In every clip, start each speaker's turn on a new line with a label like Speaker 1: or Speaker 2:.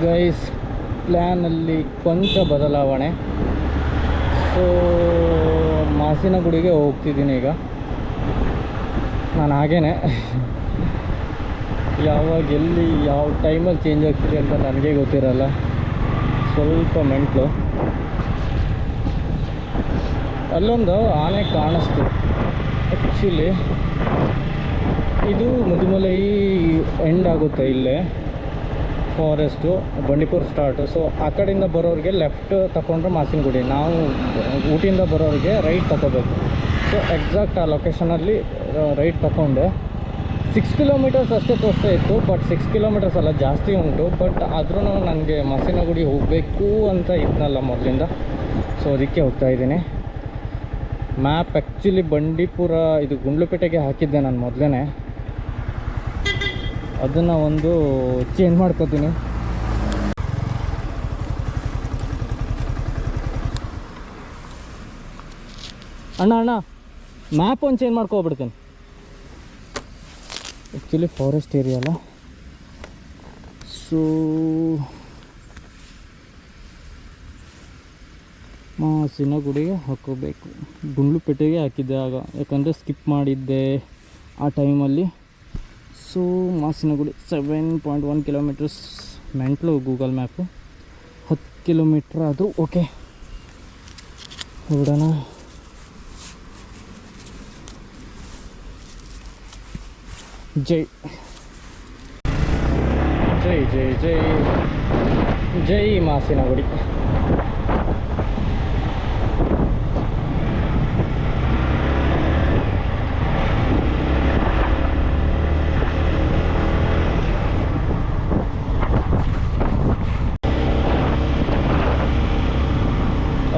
Speaker 1: Guys, ಪ್ಲ್ಯಾನಲ್ಲಿ ಕೊಂಚ ಬದಲಾವಣೆ. So ಮಾಸಿನಗುಡಿಗೆ ಹೋಗ್ತಿದ್ದೀನಿ ಈಗ. ನಾನು ಹಾಗೇನೆ ಯಾವಾಗ ಎಲ್ಲಿ ಯಾವ ಟೈಮಲ್ಲಿ ಚೇಂಜ್ ಆಗ್ತಿದೆ ಅಂತ ನನಗೆ ಗೊತ್ತಿರಲ್ಲ. ಸ್ವಲ್ಪ ಮೆಂಟ್ಲು. ಅಲ್ಲೊಂದು ಆನೆ ಕಾಣಿಸ್ತು. ಆ್ಯಕ್ಚುಲಿ ಇದು ಮುದುಮಲೈ ಎಂಡ್ ಆಗುತ್ತೆ ಇಲ್ಲೇ ಫಾರೆಸ್ಟು, ಬಂಡೀಪುರ ಸ್ಟಾರ್ಟು. ಸೊ ಆ ಕಡೆಯಿಂದ ಬರೋರಿಗೆ ಲೆಫ್ಟ್ ತಗೊಂಡ್ರೆ ಮಾಸಿನಗುಡಿ, ನಾವು ಊಟಿಯಿಂದ ಬರೋರಿಗೆ ರೈಟ್ ತಗೋಬೇಕು. ಸೊ ಎಕ್ಸಾಕ್ಟ್ ಆ ಲೊಕೇಶನಲ್ಲಿ ರೈಟ್ ತಗೊಂಡೆ. 6 ಕಿಲೋಮೀಟರ್ಸ್ ಅಷ್ಟೇ ತೋರಿಸ್ತಾ ಇತ್ತು, ಬಟ್ 6 ಕಿಲೋಮೀಟರ್ಸ್ ಅಲ್ಲ, ಜಾಸ್ತಿ ಉಂಟು. ಬಟ್ ಆದ್ರೂ ನನಗೆ ಮಾಸಿನಗುಡಿ ಹೋಗಬೇಕು ಅಂತ ಇದ್ನಲ್ಲ ಮೊದಲಿಂದ, ಸೊ ಅದಕ್ಕೆ ಹೋಗ್ತಾಯಿದ್ದೀನಿ. ಮ್ಯಾಪ್ ಆ್ಯಕ್ಚುಲಿ ಬಂಡೀಪುರ ಇದು ಗುಂಡ್ಲುಪೇಟೆಗೆ ಹಾಕಿದ್ದೆ ನಾನು ಮೊದಲೇ. ಅದನ್ನು ಒಂದು ಚೇಂಜ್ ಮಾಡ್ಕೋತೀನಿ. ಅಣ್ಣ ಮ್ಯಾಪ್ ಒಂದು ಚೇಂಜ್ ಮಾಡ್ಕೊಬಿಡ್ತೀನಿ. ಆ್ಯಕ್ಚುಲಿ ಫಾರೆಸ್ಟ್ ಏರಿಯಾ ಅಲ್ಲ, ಸೊ ಮಾಸಿನಗುಡಿಗೆ ಹಾಕೋಬೇಕು. ಗುಂಡ್ಲುಪೇಟೆಗೆ ಹಾಕಿದ್ದೆ ಆಗ, ಯಾಕಂದರೆ ಸ್ಕಿಪ್ ಮಾಡಿದ್ದೆ ಆ ಟೈಮಲ್ಲಿ. So Masinagudi 7.1 kilometres. ಮೆಂಟ್ಲು ಗೂಗಲ್ ಮ್ಯಾಪು. 10 ಕಿಲೋಮೀಟ್ರ್ ಆದರೂ ಓಕೆ, ಹೊರಡೋಣ. ಜೈ ಜೈ ಜೈ ಜೈ ಜೈ ಮಾಸಿನಗುಡಿ.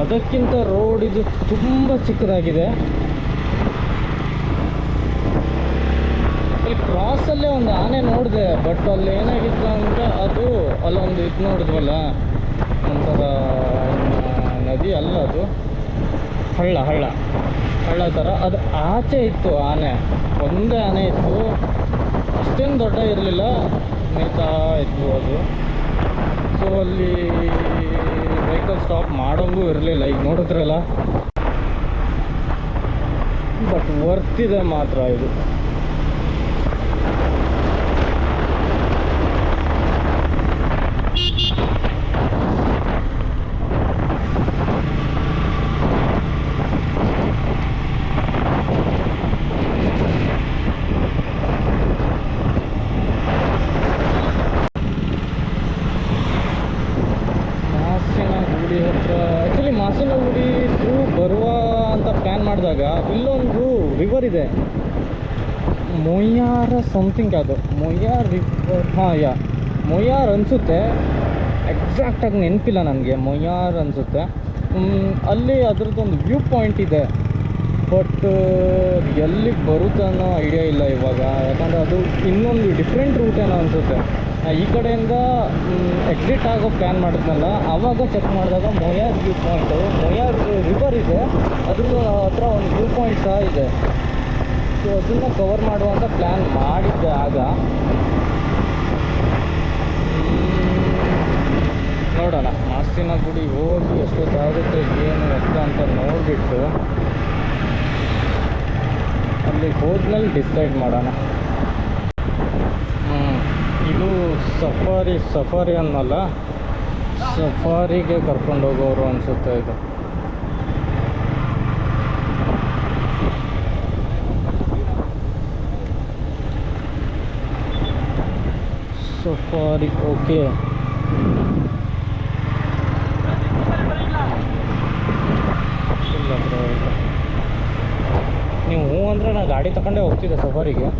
Speaker 1: ಅದಕ್ಕಿಂತ ರೋಡ್ ಇದು ತುಂಬ ಚಿಕ್ಕದಾಗಿದೆ. ಇಲ್ಲಿ ಕ್ರಾಸಲ್ಲೇ ಒಂದು ಆನೆ ನೋಡಿದೆ, ಬಟ್ ಅಲ್ಲಿ ಏನಾಗಿತ್ತು ಅಂದರೆ ಅದು ಅಲ್ಲೊಂದು ಇದು ನೋಡಿದ್ವಲ್ಲ, ಒಂಥರ ನದಿ ಅಲ್ಲ ಅದು, ಹಳ್ಳ ಥರ, ಅದು ಆಚೆ ಇತ್ತು ಆನೆ. ಒಂದೇ ಆನೆ ಇತ್ತು, ಅಷ್ಟೇನು ದೊಡ್ಡ ಇರಲಿಲ್ಲ, ಮೇಯ್ತಾ ಇತ್ತು ಅದು. ಸೊ ಅಲ್ಲಿ ವೆಹಿಕಲ್ ಸ್ಟಾಪ್ ಮಾಡೋಂಗೂ ಇರಲಿಲ್ಲ, ಈಗ ನೋಡಿದ್ರಲ್ಲ. ಬಟ್ ವರ್ತಿದೆ ಮಾತ್ರ ಇದು. ಆ್ಯಕ್ಚುಲಿ ಮಾಸಿನಗುಡಿ ಬರುವ ಅಂತ ಪ್ಲ್ಯಾನ್ ಮಾಡಿದಾಗ ಇಲ್ಲೊಂದು ರಿವರ್ ಇದೆ, ಮೊಯ್ಯಾರ ಸಮಥಿಂಗ್, ಅದು ಮೊಯ್ಯಾರ್ ರಿವರ್. ಮೊಯ್ಯಾರ್ ಅನಿಸುತ್ತೆ, ಎಕ್ಸಾಕ್ಟಾಗಿ ನೆನಪಿಲ್ಲ ನನಗೆ, ಮೊಯ್ಯಾರ್ ಅನಿಸುತ್ತೆ. ಅಲ್ಲಿ ಅದರದ್ದೊಂದು ವ್ಯೂ ಪಾಯಿಂಟ್ ಇದೆ, ಬಟ್ ಎಲ್ಲಿಗೆ ಬರುತ್ತೆ ಅನ್ನೋ ಐಡಿಯಾ ಇಲ್ಲ ಇವಾಗ, ಯಾಕಂದರೆ ಅದು ಇನ್ನೊಂದು ಡಿಫ್ರೆಂಟ್ ರೂಟ್ ಏನೋ ಅನಿಸುತ್ತೆ. ಈ ಕಡೆಯಿಂದ ಎಕ್ಸಿಟ್ ಆಗೋ ಪ್ಲ್ಯಾನ್ ಮಾಡಿದ್ನಲ್ಲ, ಆವಾಗ ಚೆಕ್ ಮಾಡಿದಾಗ ಮೊಯ್ಯಾರ್ ವ್ಯೂ ಪಾಯಿಂಟು, ಮೊಯ್ಯಾರ್ ರಿವರ್ ಇದೆ, ಅದ್ರ ಹತ್ರ ಒಂದು ವ್ಯೂ ಪಾಯಿಂಟ್ ಸಹ ಇದೆ. ಸೊ ಅದನ್ನು ಕವರ್ ಮಾಡುವಂಥ ಪ್ಲ್ಯಾನ್ ಮಾಡಿದ್ದೆ ಆಗ. ನೋಡೋಣ, ಮಾಸಿನಗುಡಿ ಹೋಗಿ ಎಷ್ಟೊತ್ತಾಗುತ್ತೆ ಏನು ಎತ್ತ ಅಂತ ನೋಡಿಬಿಟ್ಟು ಅಲ್ಲಿ ಹೋದ್ಮೇಲೆ ಡಿಸೈಡ್ ಮಾಡೋಣ. ಇದು ಸಫಾರಿ ಅನ್ನಲ್ಲ, ಸಫಾರಿಗೆ ಕರ್ಕೊಂಡು ಹೋಗೋರು ಅನಿಸುತ್ತೆ ಇದು. Safari okay. ಇಲ್ಲ ಬ್ರೋ, ನೀವು ಹ್ಞೂ ಅಂದರೆ ನಾನು ಗಾಡಿ ತಗೊಂಡೇ ಹೋಗ್ತಿದ್ದೆ ಸಫಾರಿಗೆ.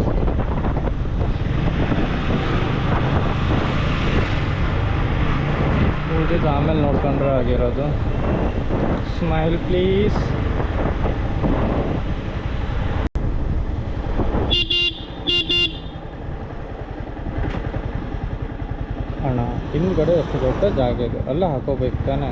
Speaker 1: ಉಳಿದಿದ್ದು ಆಮೇಲೆ ನೋಡ್ಕೊಂಡ್ರೆ ಆಗಿರೋದು. Smile please. ಅಣ್ಣ ಹಿಂದ್ಗಡೆ ಅಷ್ಟು ದೊಡ್ಡ ಜಾಗ ಇದೆ, ಅಲ್ಲ ಹಾಕೋಬೇಕು ತಾನೆ.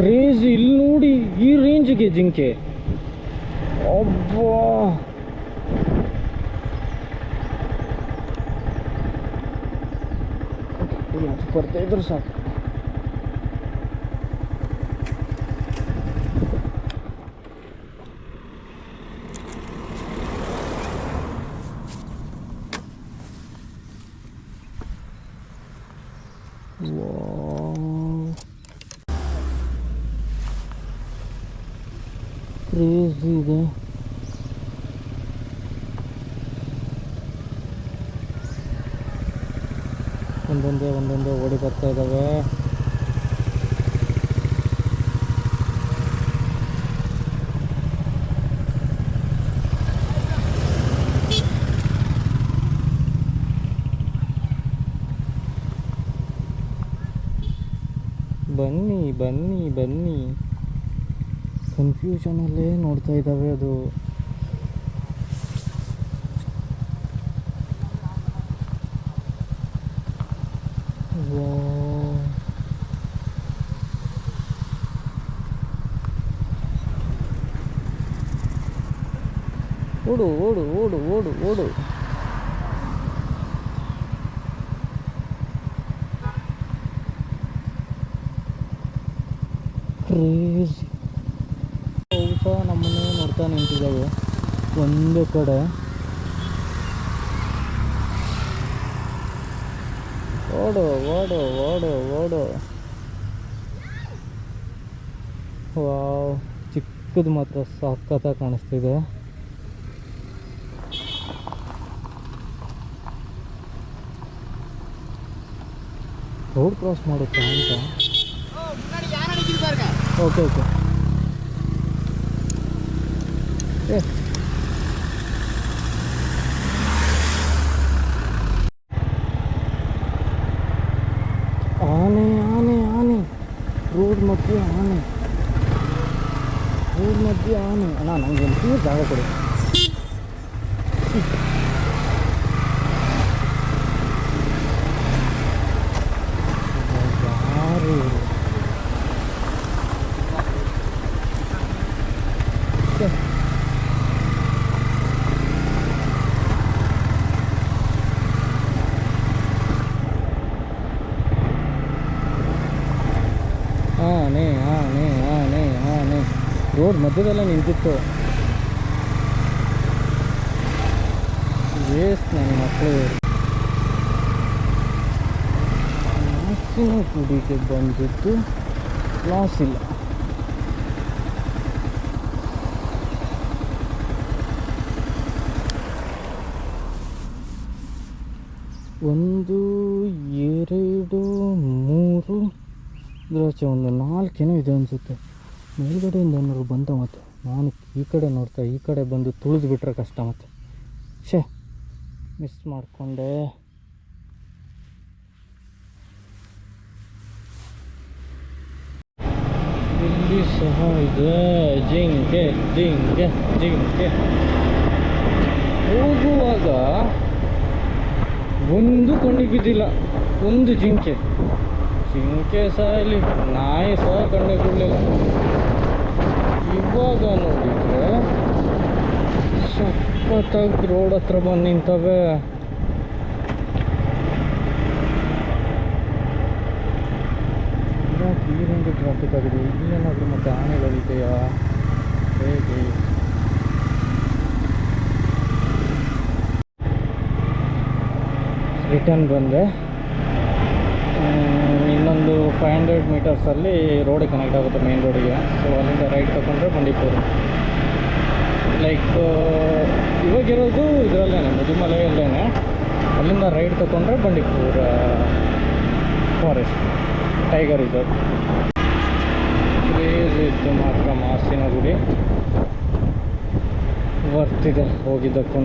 Speaker 1: ಕ್ರೇಜಿ. ಇಲ್ಲಿ ನೋಡಿ ಈ ರೇಂಜ್ಗೆ ಜಿಂಕೆ, ಅಬ್ಬಾ ಅದು ಬರ್ತಾ ಇದ್ರು ಸಾಕು. ಕ್ರೇಜಿ ಇದೆ. ಒಂದೊಂದೇ ಓಡಿ ಬರ್ತಾ ಇದ್ದಾವೆ. ಬನ್ನಿ ಬನ್ನಿ ಬನ್ನಿ, ಕನ್ಫ್ಯೂಷನಲ್ಲೇ ನೋಡ್ತಾ ಇದ್ದಾವೆ ಅದು. ಓಡು ಓಡು ಓಡು ಓಡು ಓಡು. ಕ್ರೇಜಿ. ಅವು ಸಹ ನಮ್ಮನ್ನೇ ನೋಡ್ತಾ ನಿಂತಿದ್ದಾವೆ ಒಂದೇ ಕಡೆ. ಓಡು ಓಡು ಓಡು ಓಡು. ವಾವ್, ಚಿಕ್ಕದು ಮಾತ್ರ ಸಖತ್ತಾಗಿ ಕಾಣಿಸ್ತಿದೆ. ರೋಡ್ ಕ್ರಾಸ್ ಮಾಡುತ್ತಾ ಅಂತ. Okay okay. ಆನೆ ಆನೆ ಆನೆ, ರೋಡ್ ಮಧ್ಯೆ ಆನೆ, ರೋಡ್ ಮಧ್ಯೆ ಆನೆ. ಅಣ್ಣ ನನಗೆ ಒಂಚೂರು ಜಾಗ ಕೊಡಿ. ಯಾರು ಆನೆ ಆನೆ ಆನೆ ಆನೆ ರೋಡ್ ಮಧ್ಯದಲ್ಲೇ ನಿಂತಿತ್ತು. ವೇಸ್ಟ್ ನನ್ನ ಮಕ್ಕಳು. ಮಾಸಿನ ಗುಡಿಗೆ ಬಂದಿದ್ದು ಲಾಸ್ ಇಲ್ಲ. ಒಂದು ಎರಡು ಮೂರು ಇದ್ರಾಚೆ ಒಂದು ನಾಲ್ಕೇನೋ ಇದೆ ಅನಿಸುತ್ತೆ. ಮೇಲ್ಗಡೆಯಿಂದ ಏನಾದ್ರು ಬಂತ ಮತ್ತೆ ನಾನು ಈ ಕಡೆ ನೋಡ್ತಾ ಈ ಕಡೆ ಬಂದು ತುಳಿದು ಬಿಟ್ರೆ ಕಷ್ಟ. ಮತ್ತೆ ಮಿಸ್ ಮಾಡಿಕೊಂಡೆ. ಇಲ್ಲಿ ಸಹ ಇದೆ ಜಿಂಕೆ ಜಿಂಕೆ ಜಿಂಕೆ. ಹೋಗುವಾಗ ಒಂದು ಕಣ್ಣಿಗೆ ಬಿದ್ದಿಲ್ಲ, ಒಂದು ಜಿಂಕೆ ಸಹ ಇಲ್ಲಿ, ನಾಯಿ ಸಹ ಕಣ್ಣಿಗೆ ಬಿಡಲಿಲ್ಲ. ಇವಾಗ ನೋಡಿದರೆ ಸಖತ್ತಾಗಿ ರೋಡ್ ಹತ್ರ ಬಂದು ನಿಂತವೆ. ಈ ರೇಂಜ್ ಟ್ರಾಫಿಕ್ ಆಗಿದೆ. ಇಲ್ಲೇನಾದರೂ ಮತ್ತೆ ಆನೆಗಳಿದೆಯಾ ಹೇಗೆ? ರಿಟರ್ನ್ ಬಂದೆ. ಇನ್ನೊಂದು 500 ಮೀಟರ್ಸಲ್ಲಿ ರೋಡಿಗೆ ಕನೆಕ್ಟ್ ಆಗುತ್ತೆ, ಮೇನ್ ರೋಡಿಗೆ. ಸೊ ಅಲ್ಲಿಂದ ರೈಟ್ ತಗೊಂಡ್ರೆ ಬಂಡೀಪುರ. ಲೈಕ್ ಇವಾಗಿರೋದು ಇದರಲ್ಲೇ ಮುದುಮಲೆಯಲ್ಲೇ. ಅಲ್ಲಿಂದ ರೈಟ್ ತಗೊಂಡ್ರೆ Bandipur forest tiger reserve. Craze ಇತ್ತು ಮಾತ್ರ ಮಾಸಿನ ಗುಡಿ. ವರ್ತಿದೆ ಹೋಗಿದ್ದಕ್ಕೂ.